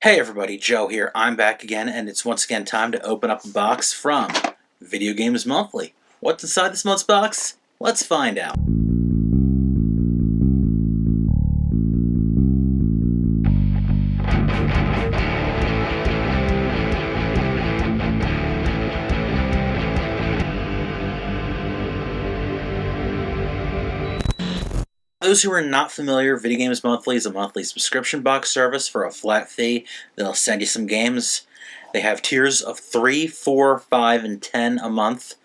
Hey everybody, Joe here. I'm back again, and it's once again time to open up a box from Video Games Monthly. What's inside this month's box? Let's find out. Those who are not familiar, Video Games Monthly is a monthly subscription box service for a flat fee that'll send you some games. They have tiers of 3, 4, 5, and 10 a month,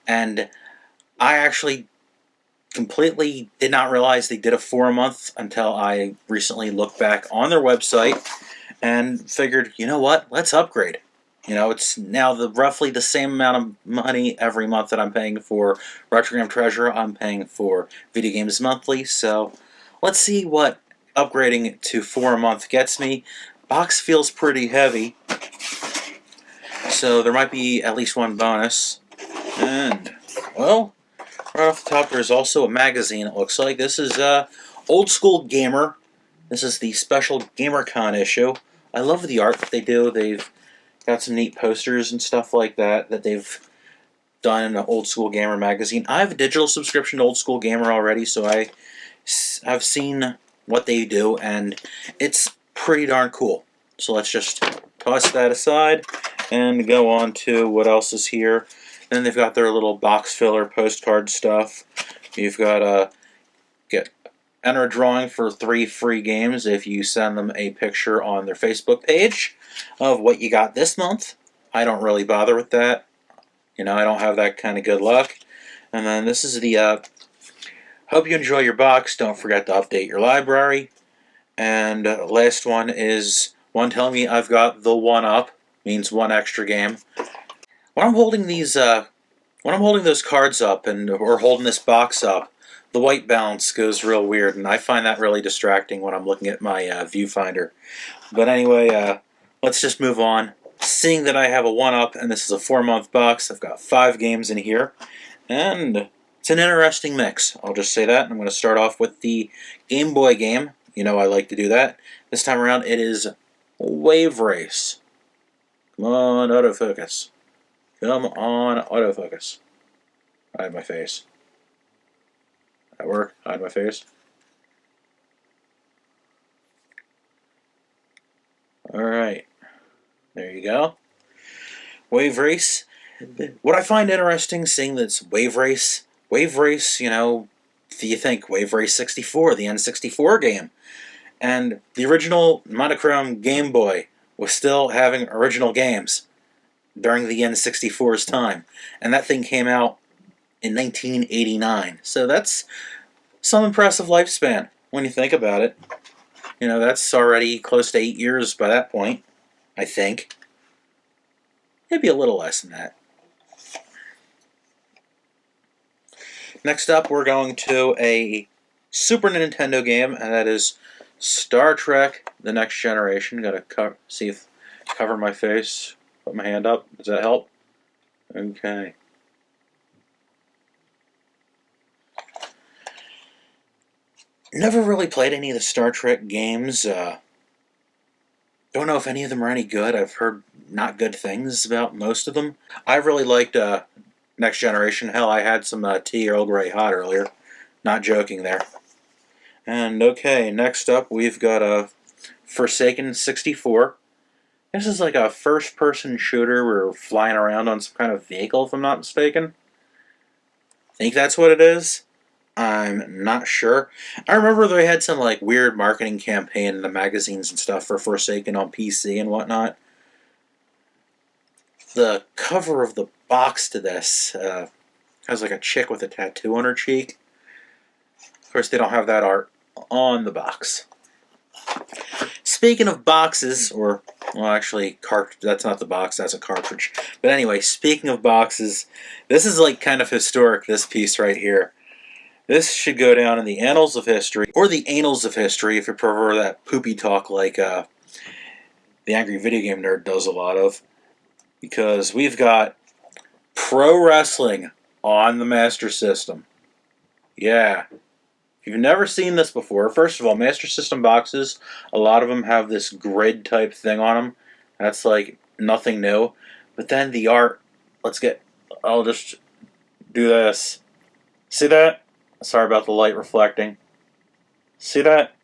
and I actually completely did not realize they did a 4 a month until I recently looked back on their website and figured, you know what, let's upgrade. You know, it's now roughly the same amount of money every month that I'm paying for Retrogram Treasure. I'm paying for Video Games Monthly, so let's see what upgrading to 4 a month gets me. Box feels pretty heavy, so there might be at least one bonus. And, well, right off the top, there's also a magazine, it looks like. This is Old School Gamer. This is the special GamerCon issue. I love the art that they do. They've got some neat posters and stuff like that they've done in an Old School Gamer magazine. I have a digital subscription to Old School Gamer already, so I've seen what they do, and it's pretty darn cool. So let's just toss that aside and go on to what else is here. Then they've got their little box filler postcard stuff. You've got enter a drawing for 3 free games if you send them a picture on their Facebook page of what you got this month. I don't really bother with that. You know, I don't have that kind of good luck. And then this is the hope you enjoy your box. Don't forget to update your library. And last one is one telling me I've got the 1-up, means 1 extra game. When I'm holding these, when I'm holding those cards up or holding this box up, the white balance goes real weird, and I find that really distracting when I'm looking at my viewfinder. But anyway, let's just move on. Seeing that I have a 1-up, and this is a 4-month box, I've got 5 games in here, and it's an interesting mix. I'll just say that. I'm going to start off with the Game Boy game. You know I like to do that. This time around, it is Wave Race. Come on, autofocus. Come on, autofocus. Hide my face. That work? Hide my face. Alright. There you go. Wave Race. What I find interesting, seeing that it's Wave Race, you know, do you think Wave Race 64, the N64 game? And the original monochrome Game Boy was still having original games during the N64's time. And that thing came out in 1989. So that's some impressive lifespan when you think about it. You know, that's already close to 8 years by that point, I think. Maybe a little less than that. Next up, we're going to a Super Nintendo game, and that is Star Trek: The Next Generation. Gotta cover my face, put my hand up. Does that help? Okay. Never really played any of the Star Trek games. Don't know if any of them are any good. I've heard not good things about most of them. I really liked Next Generation. Hell, I had some tea Earl Grey hot earlier. Not joking there. And okay, next up we've got a Forsaken 64. This is like a first-person shooter. We're flying around on some kind of vehicle, if I'm not mistaken. Think that's what it is? I'm not sure. I remember they had some like weird marketing campaign in the magazines and stuff for Forsaken on PC and whatnot. The cover of the box to this has like a chick with a tattoo on her cheek. Of course, they don't have that art on the box. Speaking of boxes, or, well, actually, that's not the box, that's a cartridge. But anyway, speaking of boxes, this is like kind of historic, this piece right here. This should go down in the annals of history, or the annals of history, if you prefer that poopy talk like the Angry Video Game Nerd does a lot of. Because we've got pro wrestling on the Master System. Yeah. If you've never seen this before, first of all, Master System boxes, a lot of them have this grid type thing on them. That's like nothing new. But then the art, I'll just do this. See that? Sorry about the light reflecting. See that?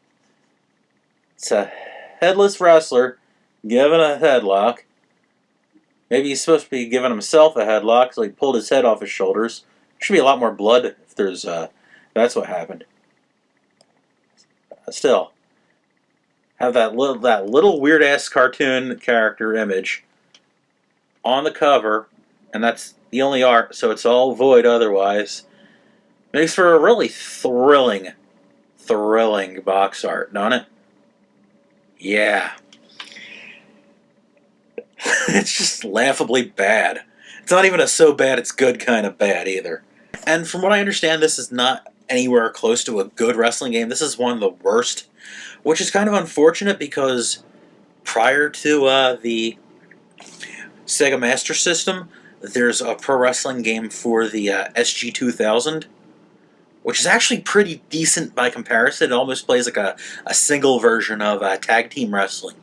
It's a headless wrestler given a headlock. Maybe he's supposed to be giving himself a headlock, so he pulled his head off his shoulders. There should be a lot more blood if there's, that's what happened. Still, have that little weird ass cartoon character image on the cover, and that's the only art, so it's all void otherwise. Makes for a really thrilling box art, don't it? Yeah. It's just laughably bad. It's not even a so bad it's good kind of bad either. And from what I understand, this is not anywhere close to a good wrestling game. This is one of the worst, which is kind of unfortunate because prior to the Sega Master System, there's a pro wrestling game for the SG-2000, which is actually pretty decent by comparison. It almost plays like a single version of tag team wrestling,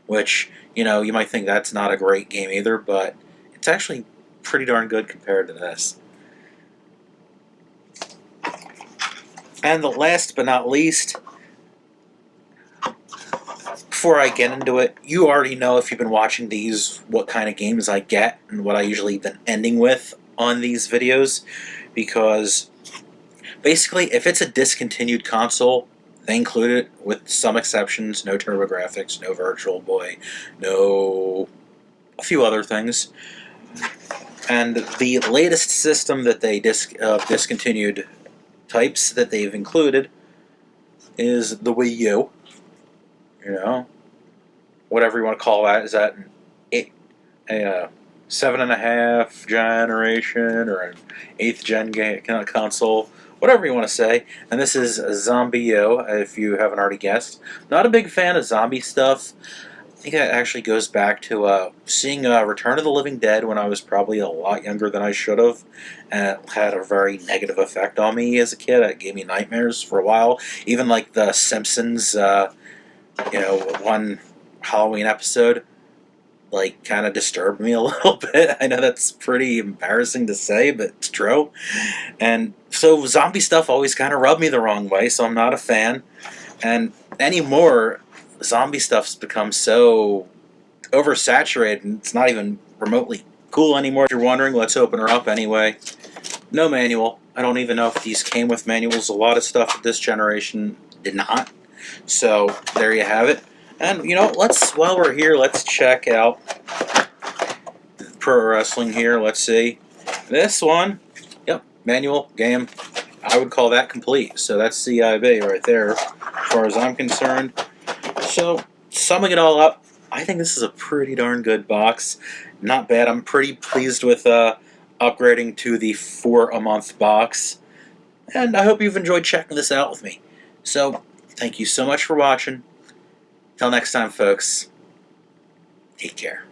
which, you know, you might think that's not a great game either, but it's actually pretty darn good compared to this. And the last but not least, before I get into it, you already know, if you've been watching these, what kind of games I get and what I usually been ending with on these videos, because basically if it's a discontinued console, they include it with some exceptions. No TurboGrafx, no Virtual Boy, no a few other things. And the latest system that they discontinued types that they've included is the Wii U. You know, whatever you want to call that. Is that a 7.5 generation or an 8th gen console? Whatever you want to say. And this is Zombie U, if you haven't already guessed. Not a big fan of zombie stuff. I think that actually goes back to seeing Return of the Living Dead when I was probably a lot younger than I should have. And it had a very negative effect on me as a kid. It gave me nightmares for a while. Even like The Simpsons, one Halloween episode, like, kind of disturbed me a little bit. I know that's pretty embarrassing to say, but it's true. And so zombie stuff always kind of rubbed me the wrong way, so I'm not a fan. And anymore, zombie stuff's become so oversaturated, and it's not even remotely cool anymore. If you're wondering, let's open her up anyway. No manual. I don't even know if these came with manuals. A lot of stuff at this generation did not. So there you have it. And you know, while we're here, let's check out pro wrestling here. Let's see. This one, yep, manual game. I would call that complete. So that's CIB right there, as far as I'm concerned. So, summing it all up, I think this is a pretty darn good box. Not bad. I'm pretty pleased with upgrading to the 4-a-month box. And I hope you've enjoyed checking this out with me. So, thank you so much for watching. Till next time, folks. Take care.